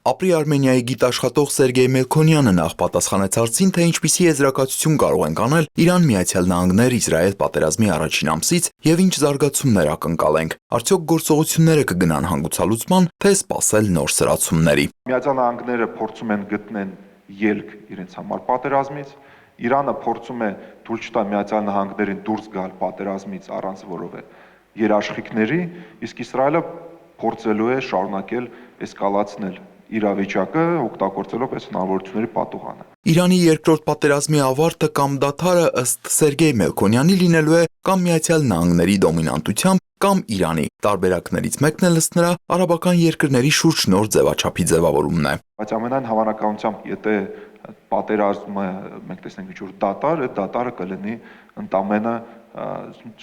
Ապրի Արմենիայի գիտաշխատող Սերգեյ Մելքոնյանը նախ պատասխանեց հարցին, թե ինչպիսի եզրակացություն կարող են անել Իրան-Միացյալ Նահանգներ-Իսրայել պատերազմի առաջին ամսից եւ ինչ զարգացումներ ակնկալենք։ Արդյոք գործողությունները կգնան հանգուցալուծման, թե սպասել նոր սրացումների։ Միացյալ Նահանգները փորձում են գտնել ելք իրենց համար պատերազմից, Իրանը փորձում է թույլ չտալ Միացյալ Նահանգներին դուրս գալ պատերազմից առանց որևէ երաշխիքների, իսկ Իսրայելը փորձելու է շարունակել էսկալացնել իրավիճակը, օգտագործելով այս հնարավորությունների պատուհանը։ Իրանի երկրորդ պատերազմի ավարտը կամ դադարը ըստ Սերգեյ Մելքոնյանի լինելու է կամ Միացյալ Նահանգների դոմինանտությամբ, կամ Իրանի։ Տարբերակներից մեկն էլ ըստ նրա արաբական երկրների շուրջ նոր ձևաչափի ձևավորումն է։ Բայց ամենայն հավանականությամբ, եթե պատերազմը մենք տեսնենք ինչ-որ դատար, այդ դատարը կլինի ընդամենը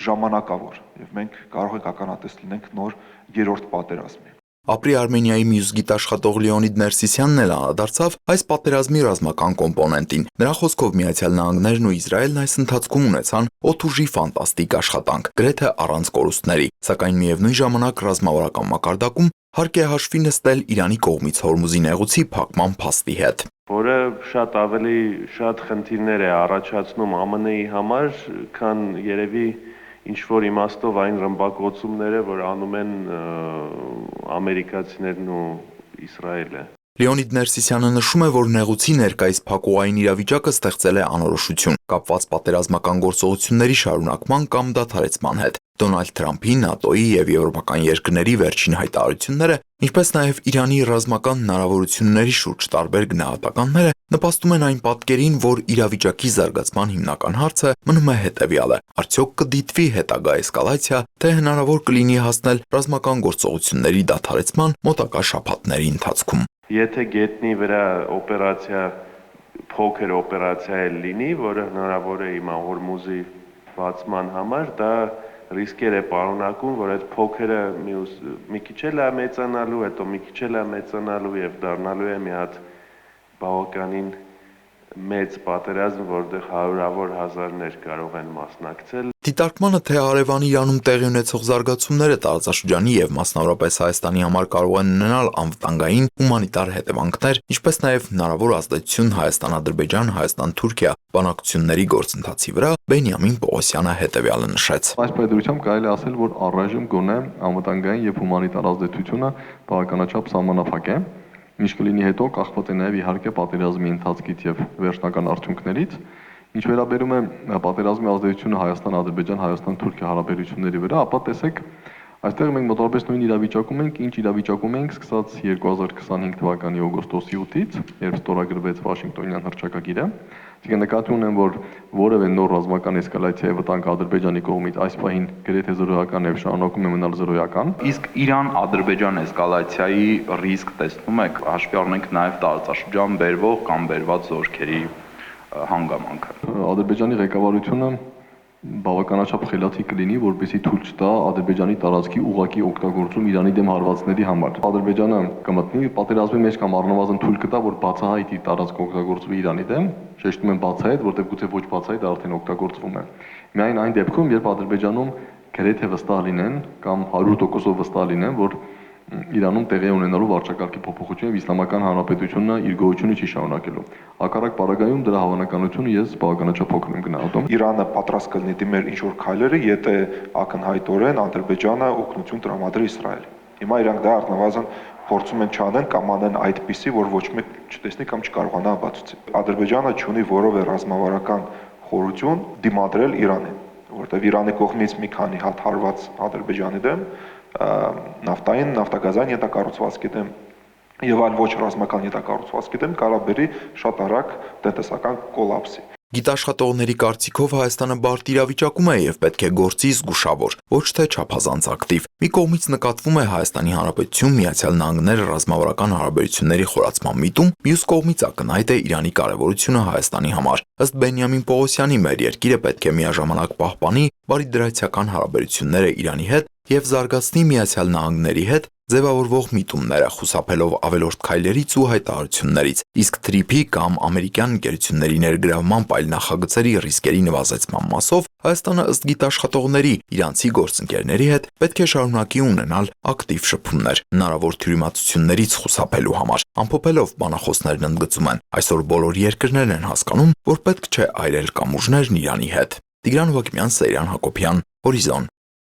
ժամանակավոր, եւ մենք կարող ենք ականատես լինենք նոր երրորդ պատերազմի։ Ապրի Արմենիայի մյուս գիտաշխատող Լեոնիդ Ներսիսյանն էլ անդրադարձավ այս պատերազմի ռազմական կոմպոնենտին։ Նրա խոսքով Միացյալ Նահանգներն ու Իսրայելն այս ընթացքում ունեցան օդուժի ֆանտաստիկ աշխատանք, գրեթե առանց կորուստների, սակայն միևնույն ժամանակ ռազմավարական մակարդակում հարկ է հաշվի նստել Իրանի կողմից Հորմուզի նեղուցի փակման փաստի հետ, որը շատ ավելի շատ խնդիրներ է առաջացնում ԱՄՆ-ի համար, քան երևի ինչ-որ իմաստով այն ռմբակոծումները, որ անում են ամերիկացիներն ու Իսրայելը։ Լեոնիդ Ներսիսյանը նշում է, որ նեղուցի ներկայիս փակուղային իրավիճակը ստեղծել է անորոշություն, կապված պատերազմական գործողությունների շարունակման կամ դադարեցման հետ։ Դոնալդ Թրամփի, ՆԱՏՕ-ի եւ եվրոպական երկրների վերջին հայտարարությունները, ինչպես նաեւ Իրանի ռազմական հնարավորությունների շուրջ տարբեր գնահատականները նպաստում են այն պատկերին, որ իրավիճակի զարգացման հիմնական հարցը մնում է հետեւյալը. արդյոք կդիտվի հետագա էսկալացիա, թե հնարավոր կլինի հասնել ռազմական գործողությունների դադարեցման մոտակա շաբաթների ընթացքում։ Եթե գետնի վրա օպերացիա, փոքր օպերացիա լինի, որը հնարավոր է հիմա Հորմուզի բացման համար, դա ռիսկեր է պարունակում, որ այդ փոքրը մի քիչ էլ է մեծանալու, հետո մի քիչ էլ է մեծանալու եւ դառնալու է մի հատ բավականին մեծ պատերազմ, որտեղ հարյուրավոր հազարներ կարող են մասնակցել։ Դիտարկմանը, թե հարևան Իրանում տեղի ունեցող զարգացումները տարածաշրջանի եւ մասնավորապես Հայաստանի համար կարող են ունենալ անվտանգային հումանիտար հետևանքներ, ինչպես նաեւ հնարավոր ազդեցություն Հայաստան-Ադրբեջան, Հայաստան-Թուրքիա բանակցությունների գործընթացի վրա, Բենյամին Պողոսյանը հետեւյալը նշեց։ Այս պայմանությամբ կարելի է ասել, որ առայժմ գոնե անվտանգային եւ հումանիտար ազդեցությունը բավականաչափ սահմանափակ է։ Ինչ կլինի հետո կախված է նաև իհարկե պատերազմի ընթացքից եւ վերջնական արդյունքներից։ Ինչ վերաբերում է պատերազմի ազդեցությունը Հայաստան-Ադրբեջան, Հայաստան-Թուրքիա հարաբերությունների վրա, ապա տեսեք, այստեղ մենք մոտավորապես նույն իրավիճակում ենք, ինչ իրավիճակում ենք սկսած 2025 թվականի օգոստոսի 8-ից, երբ ստորագրվեց Վաշինգտոնյան հռչակագիրը։ Իսկ նկատի ունեմ, որ որևէ նոր ռազմական էսկալացիայի վտանգ Ադրբեջանի կողմից այս պահին գրեթե զրոյական է, շարունակում է մնալ զրոյական։ Իսկ Իրան-Ադրբեջան էսկալացիայի ռիսկ տեսնում եք, հաշվի առնենք նաև տարածաշրջան բերվող կամ բերված զորքերի հանգամանքը։ Ադրբեջանի ղեկավարությունը բավականաչափ խելացի կլինի, որպեսզի թույլ չտա Ադրբեջանի տարածքի ուղղակի օգտագործում Իրանի դեմ հարվածների համար։ Ադրբեջանը կմտնի պատերազմի մեջ կամ առնվազն թույլ կտա, որ բացահայտ իր տարածքը օգտագործվի Իրանի դեմ, շեշտում եմ բացահայտ, որտեղ գուցե ոչ բացահայտ արդեն օգտագործվում է։ Միայն այն դեպքում, երբ Ադրբեջանում գրեթե վստահ լինեն կամ 100% վստահ լինեն, որ Իրանում տեղի ունենալու վարչակարգի փոփոխություն եւ Իսլամական Հանրապետությունը իր գոյությունը չի շարունակելու։ Հակառակ պարագայում դրա հավանականությունը ես բավականաչափ փոքր եմ գնահատում։ Իրանը պատրաստ կլինի դիմել ինչ-որ քայլերի, եթե ակնհայտորեն Ադրբեջանը օգնություն տրամադրի Իսրայելին։ Հիմա իրանք դա առնվազն փորձում են չանեն կամ անեն այդպիսի, որ ոչ մեկ չտեսնի կամ չկարողանա ապացուցել։ Ադրբեջանը չունի որևէ ռազմավարական խորություն դիմադրել Իրանին, որտեղ Իրանի կողմից մի քանի հատ հարված Ադրբեջանի դեմ նավթային, նավթագազային ենթակառուցվածքի դեմ եւ այլ ոչ ռազմական ենթակառուցվածքի դեմ կարող բերի շատ արագ տնտեսական կոլապսի։ Գիտաշխատողների կարծիքով Հայաստանը բարդ իրավիճակում է եւ պետք է գործի զգուշավոր, ոչ թե չափազանց ակտիվ։ Մի կողմից նկատվում է Հայաստանի Հանրապետություն Միացյալ Նահանգներ ռազմավարական հարաբերությունների խորացման միտում, մյուս կողմից ակնհայտ է Իրանի կարևորությունը Հայաստանի համար։ Ըստ Բենյամին Պողոսյանի, մեր երկիրը պետք է միաժամանակ պահպանի բարիդրացիական հարաբերությունները Իրանի հետ եւ զարգացնի Միացյալ Նահանգների հետ ձևավորվող միտումները, խուսափելով ավելորդ քայլերից ու հայտարարություններից, իսկ TRIP-ի կամ ամերիկյան ընկերությունների ներգրավման այլ նախագծերի ռիսկերի նվազեցման մասով Հայաստանը ըստ գիտաշխատողների իրանցի գործընկերների հետ պետք է շարունակի ունենալ ակտիվ շփումներ, հնարավոր թյուրիմացություններից խուսափելու համար, ամփոփելով բանախոսներն ընդգծում են, այսօր բոլոր երկրներն են հասկանում, որ պետք չէ այրել կամուրջներն Իրանի հետ։ Տիգրան Հովակիմյան, Սեյրան Հակոբյան, Հորիզոն։